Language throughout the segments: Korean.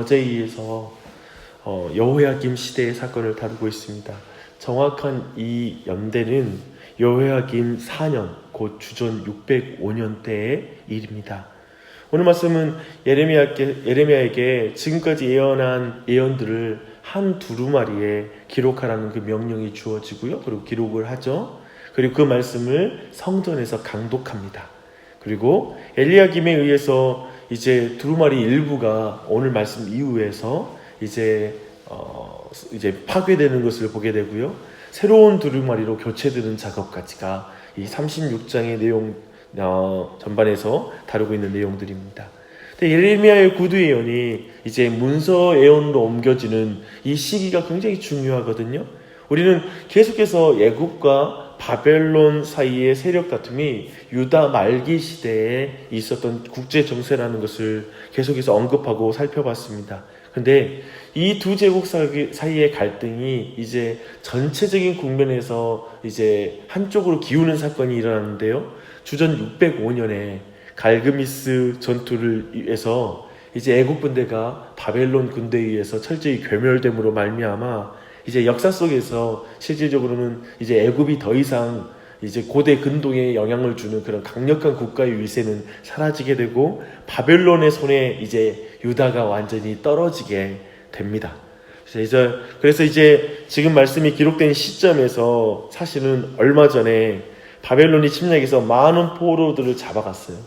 여제이에서 여호야김 시대의 사건을 다루고 있습니다. 정확한 이 연대는 여호야김 4년, 곧 주전 605년대의 일입니다. 오늘 말씀은 예레미야에게 지금까지 예언한 예언들을 한 두루마리에 기록하라는 그 명령이 주어지고요. 그리고 기록을 하죠. 그리고 그 말씀을 성전에서 강독합니다. 그리고 엘리야김에 의해서 이제 두루마리 일부가 오늘 말씀 이후에서 이제 파괴되는 것을 보게 되고요. 새로운 두루마리로 교체되는 작업까지가 이 36장의 내용 전반에서 다루고 있는 내용들입니다. 근데 예레미야의 구두 예언이 이제 문서 예언으로 옮겨지는 이 시기가 굉장히 중요하거든요. 우리는 계속해서 애굽과 바벨론 사이의 세력 다툼이 유다 말기 시대에 있었던 국제 정세라는 것을 계속해서 언급하고 살펴봤습니다. 근데 이 두 제국 사이의 갈등이 이제 전체적인 국면에서 이제 한쪽으로 기우는 사건이 일어났는데요. 주전 605년에 갈그미스 전투를 위해서 이제 애국 군대가 바벨론 군대에 의해서 철저히 괴멸됨으로 말미암아 이제 역사 속에서 실질적으로는 이제 애굽이 더 이상 이제 고대 근동에 영향을 주는 그런 강력한 국가의 위세는 사라지게 되고 바벨론의 손에 이제 유다가 완전히 떨어지게 됩니다. 그래서 이제 지금 말씀이 기록된 시점에서 사실은 얼마 전에 바벨론이 침략해서 많은 포로들을 잡아갔어요.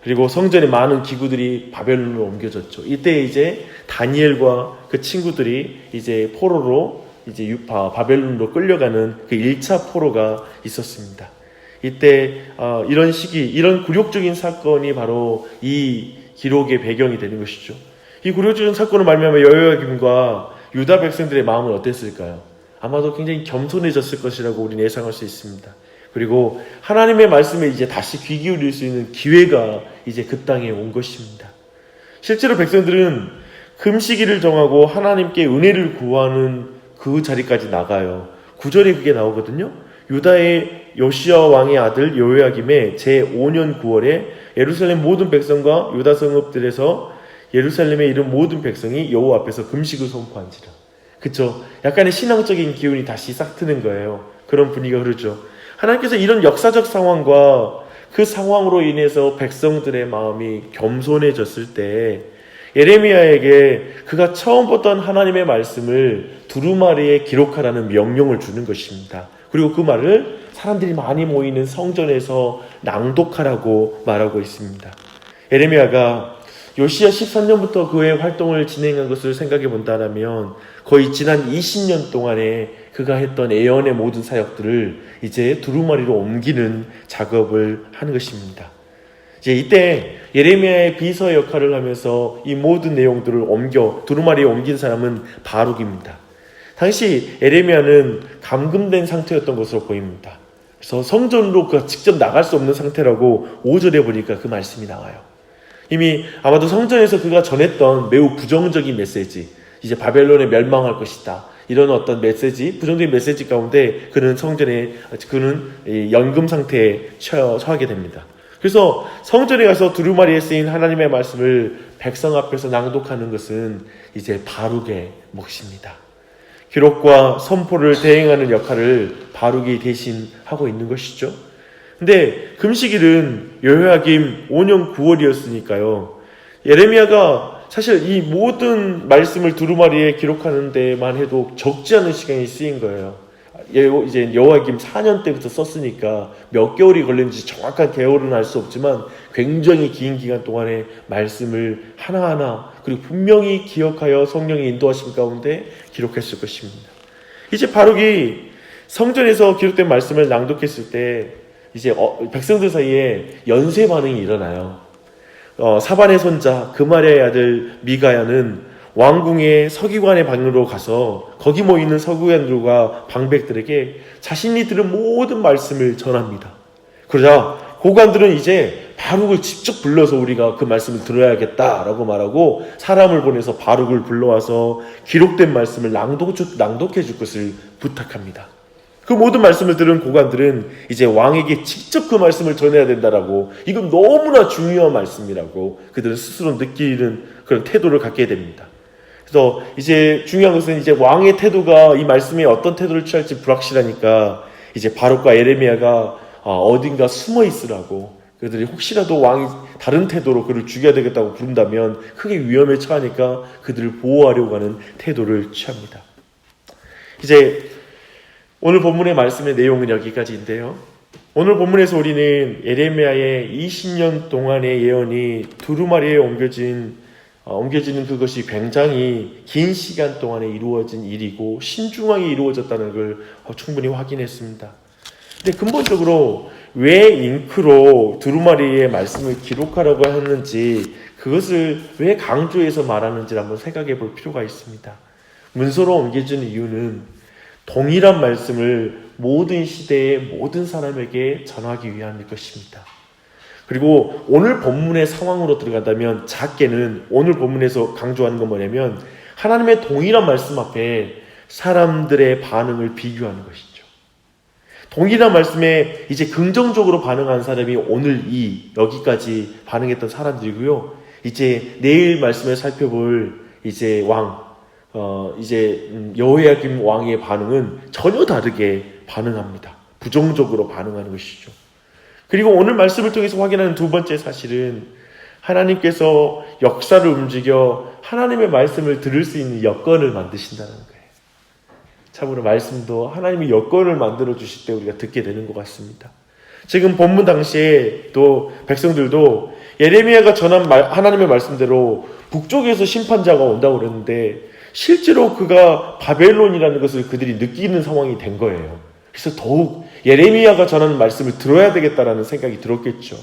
그리고 성전에 많은 기구들이 바벨론으로 옮겨졌죠. 이때 이제 다니엘과 그 친구들이 이제 포로로 이제 바벨론으로 끌려가는 그 1차 포로가 있었습니다. 이때 이런 시기, 이런 굴욕적인 사건이 바로 이 기록의 배경이 되는 것이죠. 이 굴욕적인 사건을 말미암아 여호야김과 유다 백성들의 마음은 어땠을까요? 아마도 굉장히 겸손해졌을 것이라고 우리는 예상할 수 있습니다. 그리고 하나님의 말씀에 이제 다시 귀 기울일 수 있는 기회가 이제 그 땅에 온 것입니다. 실제로 백성들은 금식일을 정하고 하나님께 은혜를 구하는 그 자리까지 나가요. 9절에 그게 나오거든요. 유다의 요시야 왕의 아들 여호야김의 제5년 9월에 예루살렘 모든 백성과 유다 성읍들에서 예루살렘에 이른 모든 백성이 여호와 앞에서 금식을 선포한지라. 그쵸? 약간의 신앙적인 기운이 다시 싹 트는 거예요. 그런 분위기가 흐르죠. 하나님께서 이런 역사적 상황과 그 상황으로 인해서 백성들의 마음이 겸손해졌을 때 예레미야에게 그가 처음 보던 하나님의 말씀을 두루마리에 기록하라는 명령을 주는 것입니다. 그리고 그 말을 사람들이 많이 모이는 성전에서 낭독하라고 말하고 있습니다. 예레미야가 요시야 13년부터 그의 활동을 진행한 것을 생각해 본다면 거의 지난 20년 동안에 그가 했던 예언의 모든 사역들을 이제 두루마리로 옮기는 작업을 하는 것입니다. 이제 이때 예레미야의 비서 역할을 하면서 이 모든 내용들을 두루마리에 옮긴 사람은 바룩입니다. 당시 예레미야는 감금된 상태였던 것으로 보입니다. 그래서 성전으로 그가 직접 나갈 수 없는 상태라고 5절에 보니까 그 말씀이 나와요. 이미 아마도 성전에서 그가 전했던 매우 부정적인 메시지, 이제 바벨론에 멸망할 것이다, 이런 어떤 메시지, 부정적인 메시지 가운데 그는 연금 상태에 처하게 됩니다. 그래서 성전에 가서 두루마리에 쓰인 하나님의 말씀을 백성 앞에서 낭독하는 것은 이제 바룩의 몫입니다. 기록과 선포를 대행하는 역할을 바룩이 대신 하고 있는 것이죠. 근데 금식일은 여호야김 5년 9월이었으니까요. 예레미야가 사실 이 모든 말씀을 두루마리에 기록하는 데만 해도 적지 않은 시간이 쓰인 거예요. 이제 여호야김 4년 때부터 썼으니까 몇 개월이 걸렸는지 정확한 개월은 알 수 없지만 굉장히 긴 기간 동안에 말씀을 하나하나 그리고 분명히 기억하여 성령의 인도하심 가운데 기록했을 것입니다. 이제 바룩이 성전에서 기록된 말씀을 낭독했을 때 이제 백성들 사이에 연쇄 반응이 일어나요. 사반의 손자 그마리아의 아들 미가야는 왕궁의 서기관의 방으로 가서 거기 모이는 서기관들과 방백들에게 자신이 들은 모든 말씀을 전합니다. 그러자 고관들은 이제 바룩을 직접 불러서 우리가 그 말씀을 들어야겠다라고 말하고 사람을 보내서 바룩을 불러와서 기록된 말씀을 낭독해 줄 것을 부탁합니다. 그 모든 말씀을 들은 고관들은 이제 왕에게 직접 그 말씀을 전해야 된다라고, 이건 너무나 중요한 말씀이라고 그들은 스스로 느끼는 그런 태도를 갖게 됩니다. 그래서 이제 중요한 것은 이제 왕의 태도가 이 말씀에 어떤 태도를 취할지 불확실하니까 이제 바룩과 에레미야가 어딘가 숨어 있으라고, 그들이 혹시라도 왕이 다른 태도로 그를 죽여야 되겠다고 부른다면 크게 위험에 처하니까 그들을 보호하려고 하는 태도를 취합니다. 이제 오늘 본문의 말씀의 내용은 여기까지인데요. 오늘 본문에서 우리는 에레미야의 20년 동안의 예언이 두루마리에 옮겨지는 그것이 굉장히 긴 시간 동안에 이루어진 일이고 신중하게 이루어졌다는 걸 충분히 확인했습니다. 근데 근본적으로 왜 잉크로 두루마리의 말씀을 기록하라고 했는지, 그것을 왜 강조해서 말하는지를 한번 생각해 볼 필요가 있습니다. 문서로 옮겨지는 이유는 동일한 말씀을 모든 시대의 모든 사람에게 전하기 위함일 것입니다. 그리고 오늘 본문의 상황으로 들어간다면 작게는 오늘 본문에서 강조하는 건 뭐냐면 하나님의 동일한 말씀 앞에 사람들의 반응을 비교하는 것이죠. 동일한 말씀에 이제 긍정적으로 반응한 사람이 오늘 여기까지 반응했던 사람들이고요. 이제 내일 말씀을 살펴볼 이제 여호야김 왕의 반응은 전혀 다르게 반응합니다. 부정적으로 반응하는 것이죠. 그리고 오늘 말씀을 통해서 확인하는 두 번째 사실은 하나님께서 역사를 움직여 하나님의 말씀을 들을 수 있는 여건을 만드신다는 거예요. 참으로 말씀도 하나님이 여건을 만들어 주실 때 우리가 듣게 되는 것 같습니다. 지금 본문 당시에 또 백성들도 예레미야가 전한 하나님의 말씀대로 북쪽에서 심판자가 온다고 그랬는데 실제로 그가 바벨론이라는 것을 그들이 느끼는 상황이 된 거예요. 그래서 더욱 예레미야가 전하는 말씀을 들어야 되겠다라는 생각이 들었겠죠.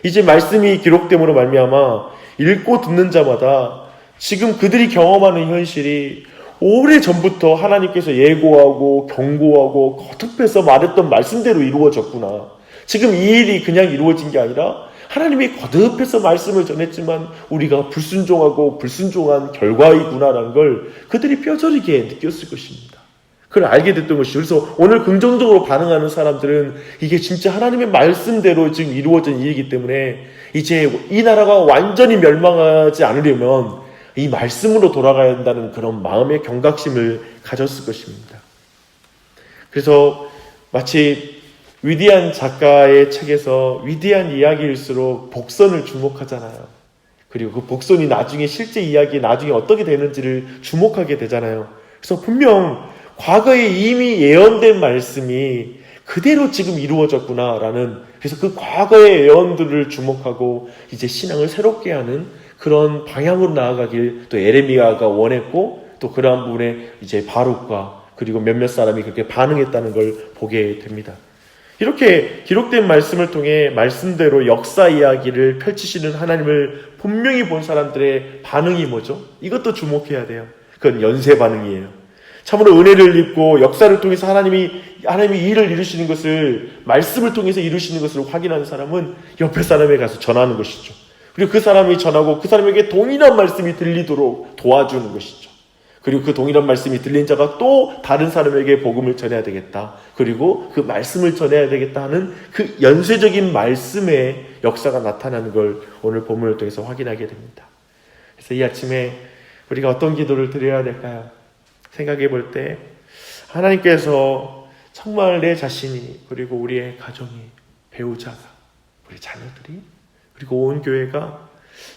이제 말씀이 기록됨으로 말미암아 읽고 듣는 자마다 지금 그들이 경험하는 현실이 오래전부터 하나님께서 예고하고 경고하고 거듭해서 말했던 말씀대로 이루어졌구나. 지금 이 일이 그냥 이루어진 게 아니라 하나님이 거듭해서 말씀을 전했지만 우리가 불순종하고 불순종한 결과이구나라는 걸 그들이 뼈저리게 느꼈을 것입니다. 그걸 알게 됐던 것이죠. 그래서 오늘 긍정적으로 반응하는 사람들은 이게 진짜 하나님의 말씀대로 지금 이루어진 일이기 때문에 이제 이 나라가 완전히 멸망하지 않으려면 이 말씀으로 돌아가야 한다는 그런 마음의 경각심을 가졌을 것입니다. 그래서 마치 위대한 작가의 책에서 위대한 이야기일수록 복선을 주목하잖아요. 그리고 그 복선이 나중에 실제 이야기에 나중에 어떻게 되는지를 주목하게 되잖아요. 그래서 분명 과거에 이미 예언된 말씀이 그대로 지금 이루어졌구나라는, 그래서 그 과거의 예언들을 주목하고 이제 신앙을 새롭게 하는 그런 방향으로 나아가길 또 에레미야가 원했고, 또 그러한 부분에 이제 바룩과 그리고 몇몇 사람이 그렇게 반응했다는 걸 보게 됩니다. 이렇게 기록된 말씀을 통해 말씀대로 역사 이야기를 펼치시는 하나님을 분명히 본 사람들의 반응이 뭐죠? 이것도 주목해야 돼요. 그건 연쇄 반응이에요. 참으로 은혜를 입고 역사를 통해서 하나님이 일을 이루시는 것을, 말씀을 통해서 이루시는 것을 확인하는 사람은 옆에 사람에 가서 전하는 것이죠. 그리고 그 사람이 전하고 그 사람에게 동일한 말씀이 들리도록 도와주는 것이죠. 그리고 그 동일한 말씀이 들린 자가 또 다른 사람에게 복음을 전해야 되겠다. 그리고 그 말씀을 전해야 되겠다 하는 그 연쇄적인 말씀의 역사가 나타나는 걸 오늘 본문을 통해서 확인하게 됩니다. 그래서 이 아침에 우리가 어떤 기도를 드려야 될까요? 생각해 볼 때 하나님께서 정말 내 자신이, 그리고 우리의 가정이, 배우자가, 우리 자녀들이, 그리고 온 교회가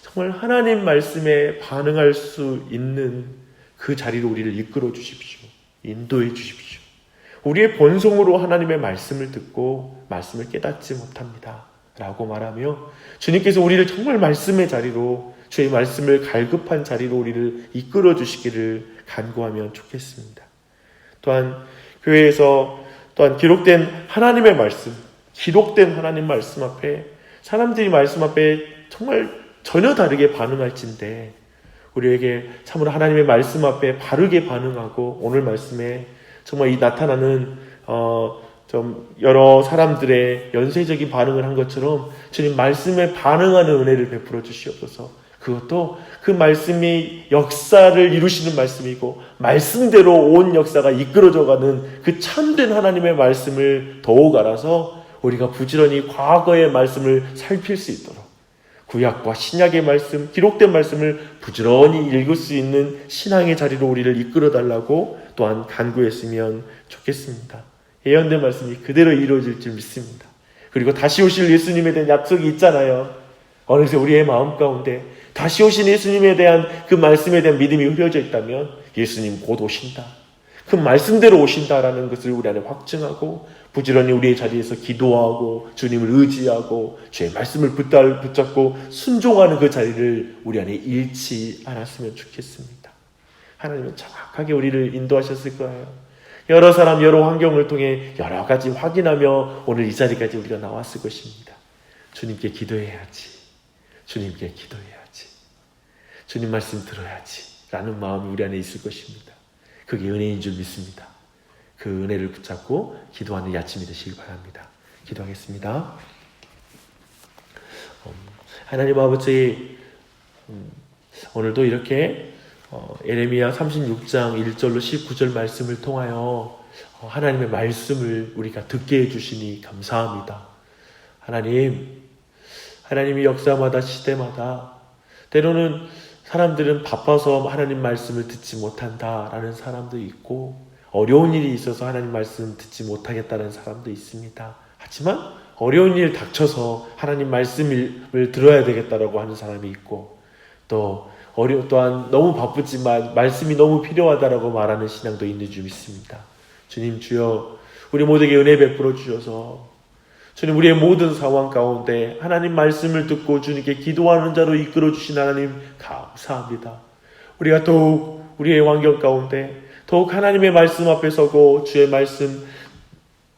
정말 하나님 말씀에 반응할 수 있는 그 자리로 우리를 이끌어 주십시오. 인도해 주십시오. 우리의 본성으로 하나님의 말씀을 듣고 말씀을 깨닫지 못합니다 라고 말하며 주님께서 우리를 정말 말씀의 자리로, 주의 말씀을 갈급한 자리로 우리를 이끌어 주시기를 간구하면 좋겠습니다. 또한 교회에서 또한 기록된 하나님의 말씀, 기록된 하나님 말씀 앞에 사람들이 말씀 앞에 정말 전혀 다르게 반응할진데 우리에게 참으로 하나님의 말씀 앞에 바르게 반응하고 오늘 말씀에 정말 이 나타나는 좀 여러 사람들의 연쇄적인 반응을 한 것처럼 주님 말씀에 반응하는 은혜를 베풀어 주시옵소서. 그것도 그 말씀이 역사를 이루시는 말씀이고 말씀대로 온 역사가 이끌어져가는 그 참된 하나님의 말씀을 더욱 알아서 우리가 부지런히 과거의 말씀을 살필 수 있도록, 구약과 신약의 말씀, 기록된 말씀을 부지런히 읽을 수 있는 신앙의 자리로 우리를 이끌어달라고 또한 간구했으면 좋겠습니다. 예언된 말씀이 그대로 이루어질 줄 믿습니다. 그리고 다시 오실 예수님에 대한 약속이 있잖아요. 어느새 우리의 마음 가운데 다시 오신 예수님에 대한 그 말씀에 대한 믿음이 흐려져 있다면 예수님 곧 오신다, 그 말씀대로 오신다라는 것을 우리 안에 확증하고 부지런히 우리의 자리에서 기도하고 주님을 의지하고 주의 말씀을 붙잡고 순종하는 그 자리를 우리 안에 잃지 않았으면 좋겠습니다. 하나님은 정확하게 우리를 인도하셨을 거예요. 여러 사람 여러 환경을 통해 여러 가지 확인하며 오늘 이 자리까지 우리가 나왔을 것입니다. 주님께 기도해야지, 주님께 기도해야지, 주님 말씀 들어야지 라는 마음이 우리 안에 있을 것입니다. 그게 은혜인 줄 믿습니다. 그 은혜를 붙잡고 기도하는 이 아침이 되시길 바랍니다. 기도하겠습니다. 하나님 아버지, 오늘도 이렇게 예레미야 36장 1절로 19절 말씀을 통하여 하나님의 말씀을 우리가 듣게 해주시니 감사합니다. 하나님이 역사마다 시대마다 때로는 사람들은 바빠서 하나님 말씀을 듣지 못한다라는 사람도 있고 어려운 일이 있어서 하나님 말씀 듣지 못하겠다는 사람도 있습니다. 하지만 어려운 일 닥쳐서 하나님 말씀을 들어야 되겠다라고 하는 사람이 있고 또한 너무 바쁘지만 말씀이 너무 필요하다라고 말하는 신앙도 있는 줄 믿습니다. 주님 주여, 우리 모두에게 은혜 베풀어 주셔서 주님 우리의 모든 상황 가운데 하나님 말씀을 듣고 주님께 기도하는 자로 이끌어 주신 하나님 감사합니다. 우리가 더욱 우리의 환경 가운데 더욱 하나님의 말씀 앞에 서고 주의 말씀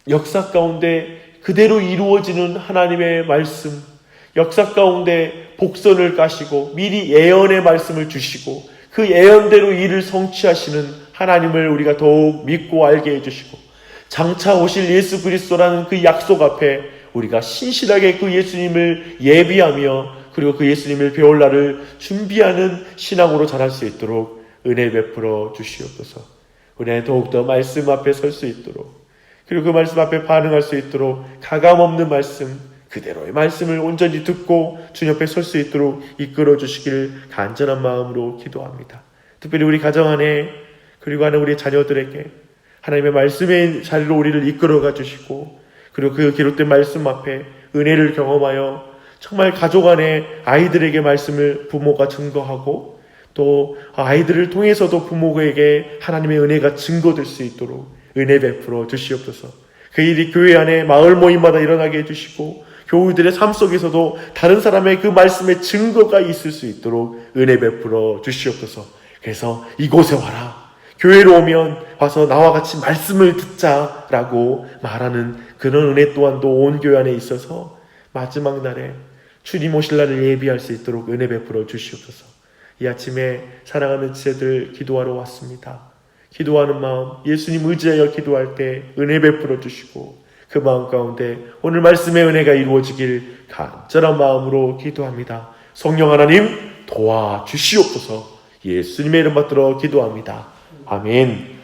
역사 가운데 그대로 이루어지는 하나님의 말씀 역사 가운데 복선을 까시고 미리 예언의 말씀을 주시고 그 예언대로 일을 성취하시는 하나님을 우리가 더욱 믿고 알게 해주시고 장차 오실 예수 그리스도라는 그 약속 앞에 우리가 신실하게 그 예수님을 예비하며 그리고 그 예수님을 배울 날을 준비하는 신앙으로 자랄 수 있도록 은혜 베풀어 주시옵소서. 우리 더욱더 말씀 앞에 설 수 있도록 그리고 그 말씀 앞에 반응할 수 있도록 가감없는 말씀 그대로의 말씀을 온전히 듣고 주님 앞에 설 수 있도록 이끌어 주시길 간절한 마음으로 기도합니다. 특별히 우리 가정 안에 그리고 하는 우리 자녀들에게 하나님의 말씀의 자리로 우리를 이끌어가 주시고 그리고 그 기록된 말씀 앞에 은혜를 경험하여 정말 가족 안에 아이들에게 말씀을 부모가 증거하고 또 아이들을 통해서도 부모에게 하나님의 은혜가 증거될 수 있도록 은혜 베풀어 주시옵소서. 그 일이 교회 안에 마을 모임마다 일어나게 해주시고 교우들의 삶 속에서도 다른 사람의 그 말씀의 증거가 있을 수 있도록 은혜 베풀어 주시옵소서. 그래서 이곳에 와라, 교회로 오면 와서 나와 같이 말씀을 듣자라고 말하는 그런 은혜 또한도 온 교회 안에 있어서 마지막 날에 주님 오실 날을 예비할 수 있도록 은혜 베풀어 주시옵소서. 이 아침에 사랑하는 지체들 기도하러 왔습니다. 기도하는 마음, 예수님 의지하여 기도할 때 은혜 베풀어 주시고 그 마음 가운데 오늘 말씀의 은혜가 이루어지길 간절한 마음으로 기도합니다. 성령 하나님 도와주시옵소서. 예수님의 이름 받들어 기도합니다. 아멘.